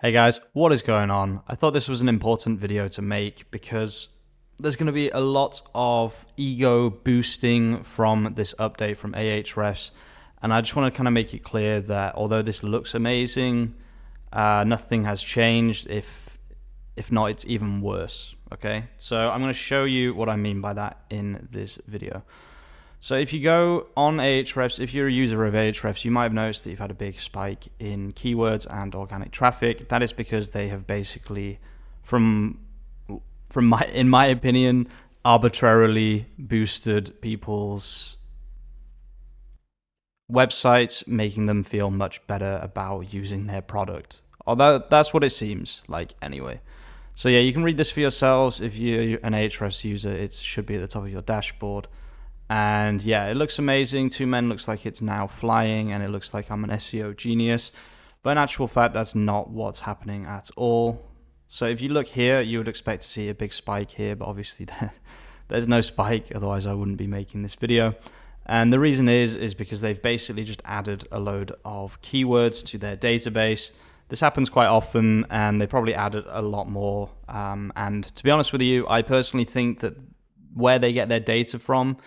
Hey guys, what is going on? I thought this was an important video to make because there's going to be a lot of ego boosting from this update from Ahrefs, and I just want to kind of make it clear that although this looks amazing, nothing has changed. If not, it's even worse. Okay, so I'm going to show you what I mean by that in this video. So if you go on Ahrefs, if you're a user of Ahrefs, you might have noticed that you've had a big spike in keywords and organic traffic. That is because they have basically, in my opinion, arbitrarily boosted people's websites, making them feel much better about using their product. Although that's what it seems like anyway. So yeah, you can read this for yourselves. If you're an Ahrefs user, it should be at the top of your dashboard. And yeah, it looks amazing. 2Men looks like it's now flying, and it looks like I'm an SEO genius. But in actual fact, that's not what's happening at all. So if you look here, you would expect to see a big spike here, but obviously there's no spike, otherwise I wouldn't be making this video. And the reason is because they've basically just added a load of keywords to their database. This happens quite often, and they probably added a lot more. And to be honest with you, I personally think that where they get their data from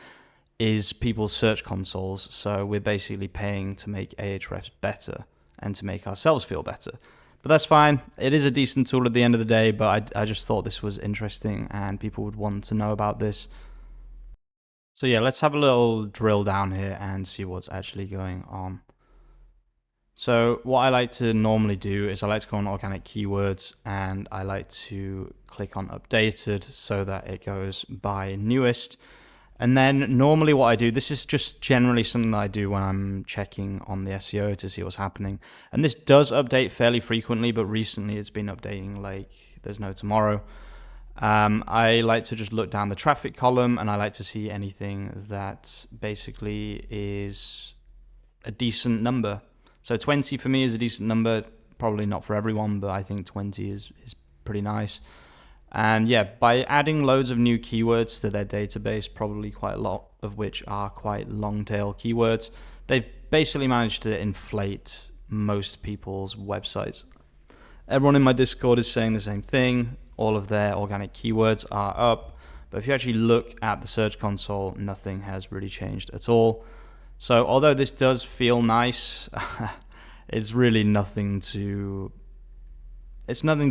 is people's search consoles. So we're basically paying to make Ahrefs better and to make ourselves feel better. But that's fine. It is a decent tool at the end of the day, but I just thought this was interesting and people would want to know about this. So yeah, let's have a little drill down here and see what's actually going on. So what I like to normally do is I like to go on organic keywords, and I like to click on updated so that it goes by newest. And then normally what I do, this is just generally something that I do when I'm checking on the SEO to see what's happening. And this does update fairly frequently, but recently it's been updating like there's no tomorrow. I like to just look down the traffic column, and I like to see anything that basically is a decent number. So 20 for me is a decent number, probably not for everyone, but I think 20 is pretty nice. And yeah, by adding loads of new keywords to their database, probably quite a lot of which are quite long tail keywords, they've basically managed to inflate most people's websites. Everyone in my Discord is saying the same thing. All of their organic keywords are up, but if you actually look at the search console, nothing has really changed at all. So although this does feel nice, it's really nothing to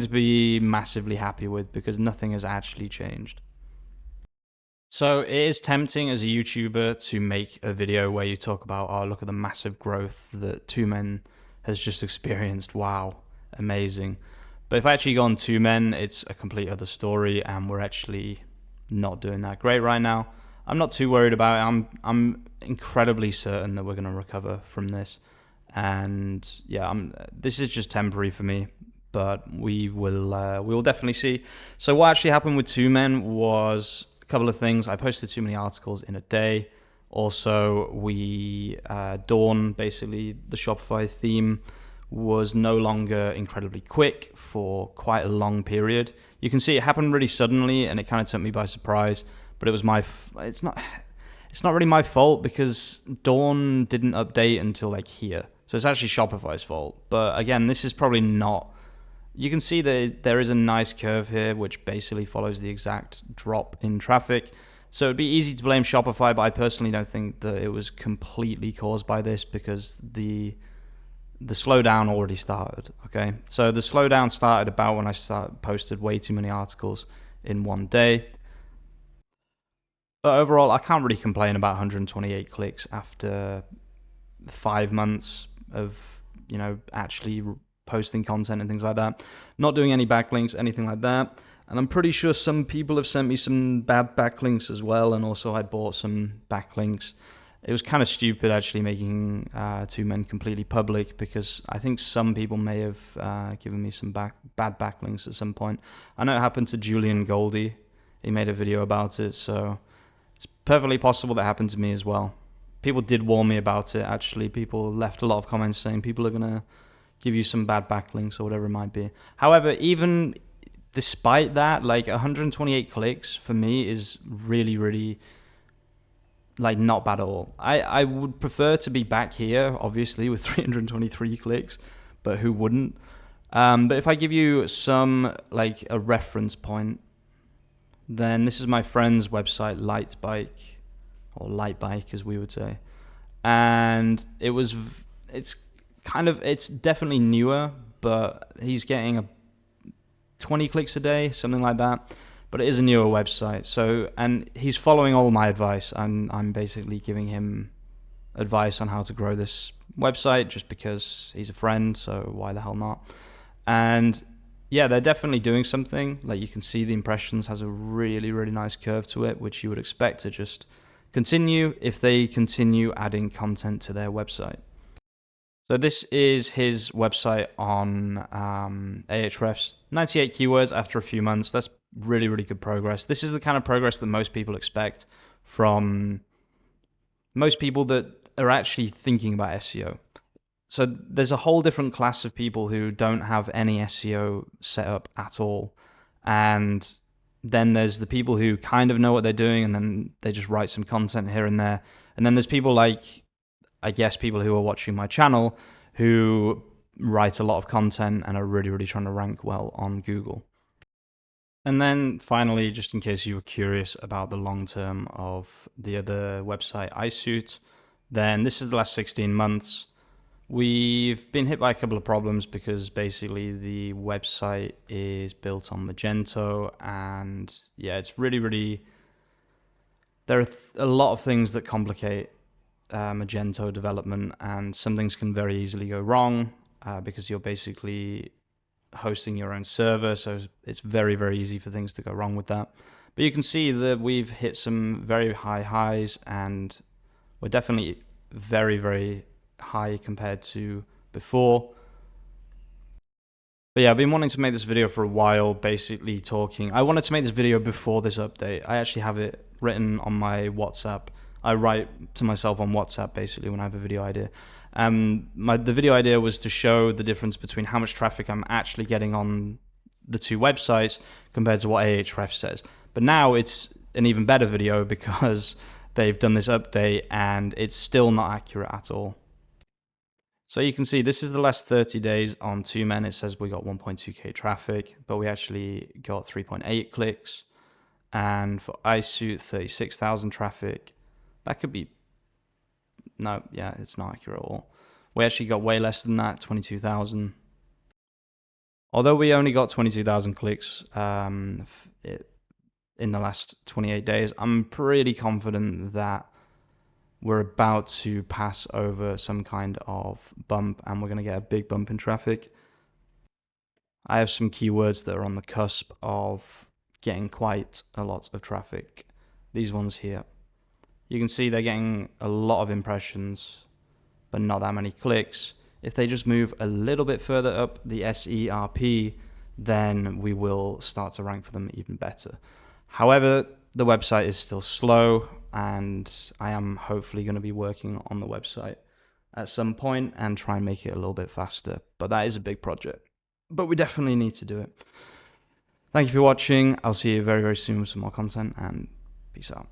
be massively happy with, because nothing has actually changed. So it is tempting as a YouTuber to make a video where you talk about, oh, look at the massive growth that 2Men has just experienced. Wow, amazing. But if I actually go on 2Men, it's a complete other story, and we're actually not doing that great right now. I'm not too worried about it. I'm incredibly certain that we're going to recover from this. And yeah, this is just temporary for me, but we will definitely see. So what actually happened with 2Men was a couple of things. I posted too many articles in a day. Also, Dawn, basically the Shopify theme, was no longer incredibly quick for quite a long period. You can see it happened really suddenly, and it kind of took me by surprise. But it was it's not really my fault, because Dawn didn't update until like here. So it's actually Shopify's fault. But again, this is probably not. You can see that there is a nice curve here, which basically follows the exact drop in traffic. So it'd be easy to blame Shopify, but I personally don't think that it was completely caused by this, because the slowdown already started. Okay, so the slowdown started about when I posted way too many articles in one day. But overall, I can't really complain about 128 clicks after 5 months of, actually posting content and things like that. Not doing any backlinks, anything like that. And I'm pretty sure some people have sent me some bad backlinks as well. And also I bought some backlinks. It was kind of stupid actually making 2Men completely public, because I think some people may have given me some bad backlinks at some point. I know it happened to Julian Goldie. He made a video about it, so it's perfectly possible that happened to me as well. People did warn me about it, actually. People left a lot of comments saying people are going to give you some bad backlinks or whatever it might be. However, even despite that, like 128 clicks for me is really, really like not bad at all. I would prefer to be back here, obviously, with 323 clicks, but who wouldn't? But if I give you some, like a reference point, then this is my friend's website, Lightbike, or Lightbike as we would say. And it's it's definitely newer, but he's getting 20 clicks a day, something like that. But it is a newer website. So, and he's following all my advice. I'm basically giving him advice on how to grow this website just because he's a friend, so why the hell not? And yeah, they're definitely doing something. Like you can see the impressions has a really, really nice curve to it, which you would expect to just continue if they continue adding content to their website. So this is his website on Ahrefs. 98 keywords after a few months. That's really, really good progress. This is the kind of progress that most people expect from most people that are actually thinking about SEO. So there's a whole different class of people who don't have any SEO set up at all. And then there's the people who kind of know what they're doing and then they just write some content here and there. And then there's people like, I guess, people who are watching my channel who write a lot of content and are really, really trying to rank well on Google. And then finally, just in case you were curious about the long term of the other website, iSuit, then this is the last 16 months. We've been hit by a couple of problems because basically the website is built on Magento, and yeah, it's really, really, there are a lot of things that complicate Magento development, and some things can very easily go wrong because you're basically hosting your own server, so it's very, very easy for things to go wrong with that. But you can see that we've hit some very high highs, and we're definitely very, very high compared to before. But yeah, I've been wanting to make this video for a while, basically talking. I wanted to make this video before this update. I actually have it written on my WhatsApp. I write to myself on WhatsApp basically when I have a video idea. The video idea was to show the difference between how much traffic I'm actually getting on the two websites compared to what Ahrefs says. But now it's an even better video because they've done this update and it's still not accurate at all. So you can see this is the last 30 days on 2Men. It says we got 1.2k traffic, but we actually got 3.8 clicks. And for iSuit, 36,000 traffic. That could be, no, yeah, it's not accurate at all. We actually got way less than that, 22,000. Although we only got 22,000 clicks in the last 28 days, I'm pretty confident that we're about to pass over some kind of bump and we're going to get a big bump in traffic. I have some keywords that are on the cusp of getting quite a lot of traffic. These ones here. You can see they're getting a lot of impressions, but not that many clicks. If they just move a little bit further up the SERP, then we will start to rank for them even better. However, the website is still slow, and I am hopefully going to be working on the website at some point and try and make it a little bit faster. But that is a big project. But we definitely need to do it. Thank you for watching. I'll see you very, very soon with some more content, and peace out.